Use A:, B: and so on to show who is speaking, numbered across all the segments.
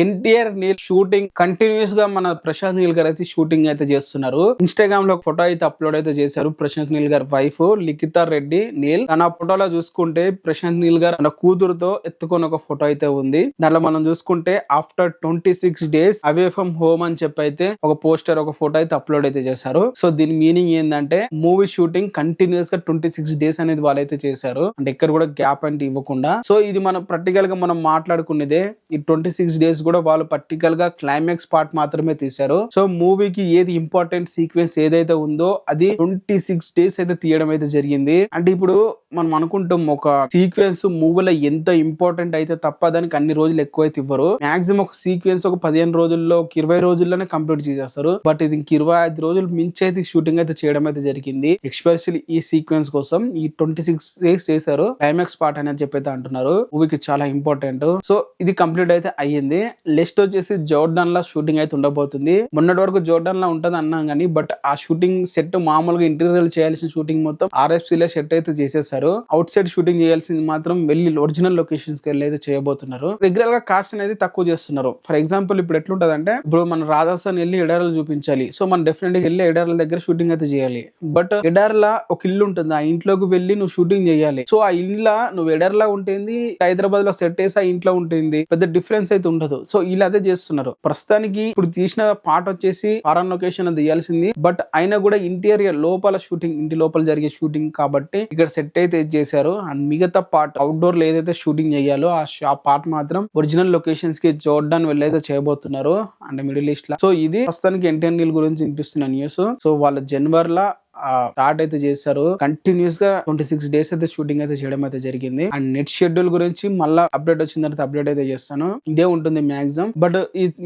A: NTR Neel shooting continuous గా మన ప్రశాంత్ నీల్ గారు అయితే షూటింగ్ అయితే చేస్తున్నారు. ఇన్స్టాగ్రామ్ లో ఒక ఫోటో అయితే అప్లోడ్ అయితే చేశారు. ప్రశాంత్ నీల్ గారి వైఫ్ లిఖితా రెడ్డి నీల్. తన ఫోటోలో చూసుకుంటే ప్రశాంత్ నీల్ గారు తన కూతురుతో ఎత్తుకొని ఒక ఫోటో అయితే ఉంది. దాంట్లో మనం చూసుకుంటే after 26 days away from home అని చెప్పి అయితే ఒక పోస్టర్ ఒక ఫోటో అయితే అప్లోడ్ అయితే చేశారు. సో దీని మీనింగ్ ఏంటంటే మూవీ షూటింగ్ కంటిన్యూస్ గా 26 days అనేది వాళ్ళైతే చేశారు. అంటే ఎక్కడ కూడా గ్యాప్ అంటే ఇవ్వకుండా. సో ఇది మనం ప్రాక్టికల్ గా మనం మాట్లాడుకునేదే. ఈ 26 days కూడా వాళ్ళు పర్టికల్ గా క్లైమాక్స్ పార్ట్ మాత్రమే తీశారు. సో మూవీకి ఏది ఇంపార్టెంట్ సీక్వెన్స్ ఏదైతే ఉందో అది 26 days అయితే తీయడం అయితే జరిగింది. అంటే ఇప్పుడు మనం అనుకుంటాం ఒక సీక్వెన్స్ మూవీలో ఎంత ఇంపార్టెంట్ అయితే తప్ప దానికి అన్ని రోజులు ఎక్కువైతే ఇవ్వరు. మాక్సిమం ఒక సీక్వెన్స్ ఒక 15 రోజుల్లో 20 రోజుల్లోనే కంప్లీట్ చేసేస్తారు. బట్ ఇది 25 రోజులు మించి అయితే షూటింగ్ అయితే చేయడం అయితే జరిగింది. ఎస్పెషల్లీ ఈ సీక్వెన్స్ కోసం ఈ 26 days చేశారు. క్లైమాక్స్ పార్ట్ అనేది చెప్పైతే అంటున్నారు. మూవీకి చాలా ఇంపార్టెంట్. సో ఇది కంప్లీట్ అయితే అయ్యింది. నెక్స్ట్ వచ్చేసి జోర్డాన్ లా షూటింగ్ అయితే ఉండబోతుంది. మొన్నటి వరకు జోర్డాన్ లా ఉంటది అన్నాం కానీ బట్ ఆ షూటింగ్ సెట్ మామూలుగా ఇంటీరియర్ చేయాల్సిన షూటింగ్ మొత్తం RFC లో సెట్ అయితే చేసేసారు. అవుట్ సైడ్ షూటింగ్ చేయాల్సింది మాత్రం వెళ్ళి ఒరిజినల్ లొకేషన్స్ కి వెళ్ళి అయితే చేయబోతున్నారు. రెగ్యులర్ గా కాస్ట్ అనేది తక్కువ చేస్తున్నారు. ఫర్ ఎగ్జాంపుల్ ఇప్పుడు ఎట్లుంటది అంటే ఇప్పుడు మన రాజస్థాన్ వెళ్ళి ఎడార్లు చూపించాలి. సో మనం డెఫినెట్ గా వెళ్ళి ఎడార్ల దగ్గర షూటింగ్ అయితే చేయాలి. బట్ ఎడార్లా ఒక ఇల్లు ఉంటుంది. ఆ ఇంట్లోకి వెళ్ళి నువ్వు షూటింగ్ చేయాలి. సో ఆ ఇల్లు నువ్వు ఎడార్లా ఉంటుంది, హైదరాబాద్ లో సెట్ వేసి ఆ ఇంట్లో ఉంటుంది. పెద్ద డిఫరెన్స్ అయితే ఉండదు. సో ఇలా అదే చేస్తున్నారు. ప్రస్తుతానికి ఇప్పుడు తీసిన పాట వచ్చేసి ఫారెన్ లొకేషన్ తీయాల్సింది. బట్ అయినా కూడా ఇంటీరియర్ లోపల షూటింగ్, ఇంటి లోపల జరిగే షూటింగ్ కాబట్టి ఇక్కడ సెట్ అయితే చేశారు. అండ్ మిగతా పార్ట్ అవుట్డోర్ లో ఏదైతే షూటింగ్ చేయాలో ఆ పార్ట్ మాత్రం ఒరిజినల్ లొకేషన్స్ కి జోర్డాన్ వెళ్ళైతే చేయబోతున్నారు. అంటే మిడిల్ ఈస్ట్ లా. సో ఇది ప్రస్తుతానికి ఎన్టీఆర్ నీల్ గురించి వినిపిస్తున్న న్యూస్. సో వాళ్ళ జనవరిలో స్టార్ట్ అయితే చేశారు. కంటిన్యూస్ గా 26 days అయితే షూటింగ్ అయితే చేయడం అయితే జరిగింది. అండ్ నెట్ షెడ్యూల్ గురించి మళ్ళీ అప్డేట్ వచ్చిన తర్వాత అప్డేట్ అయితే చేస్తాను. ఇదే ఉంటుంది మాక్సిమం. బట్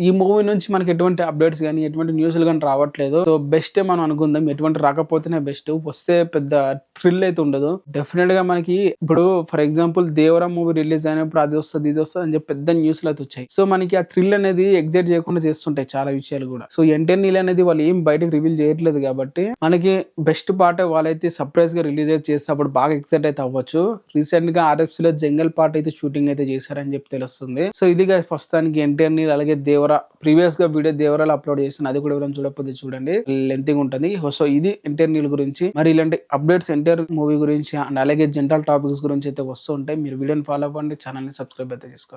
A: ఈ మూవీ నుంచి మనకి ఎటువంటి అప్డేట్స్ కానీ ఎటువంటి న్యూస్లు కానీ రావట్లేదు. సో బెస్ట్ మనం అనుకుందాం. ఎటువంటి రాకపోతేనే బెస్ట్. వస్తే పెద్ద థ్రిల్ అయితే ఉండదు. డెఫినెట్ గా మనకి ఇప్పుడు for example Devara movie release అయినప్పుడు అది వస్తుంది ఇది వస్తుంది అని చెప్పి పెద్ద న్యూస్లు అయితే వచ్చాయి. సో మనకి ఆ థ్రిల్ అనేది ఎగ్జైట్ చేయకుండా చేస్తుంటాయి చాలా విషయాలు కూడా. సో ఎన్టీఆర్ నీల్ అనేది వాళ్ళు ఏం బయటకు రివీల్ చేయట్లేదు కాబట్టి మనకి బెస్ట్ పార్ట్ వాళ్ళైతే సర్ప్రైజ్ గా రిలీజ్ అయితే చేస్తే అప్పుడు బాగా ఎక్సైట్ అయితే అవ్వచ్చు. రీసెంట్ గా RFC లో జంగల్ పార్ట్ అయితే షూటింగ్ అయితే చేశారని చెప్పి తెలుస్తుంది. సో ఇది ప్రస్తుతానికి ఎన్టీఆర్ నీల్ అలాగే దేవరా ప్రీవియస్ గా వీడియో దేవరాలో అప్లోడ్ చేస్తాను. అది కూడా ఎవరైనా చూడకపోతే చూడండి, లెంతింగ్ ఉంటుంది. సో ఇది ఎన్టీఆర్ నీల్ గురించి. మరి ఇలాంటి అప్డేట్స్ ఎన్టీఆర్ మూవీ గురించి అండ్ అలాగే జనరల్ టాపిక్స్ గురించి అయితే వస్తూ ఉంటాయి. మీరు వీడియోని ఫాలో అవ్వండి, ఛానల్ ని సబ్స్క్రైబ్ అయితే చేసుకోండి.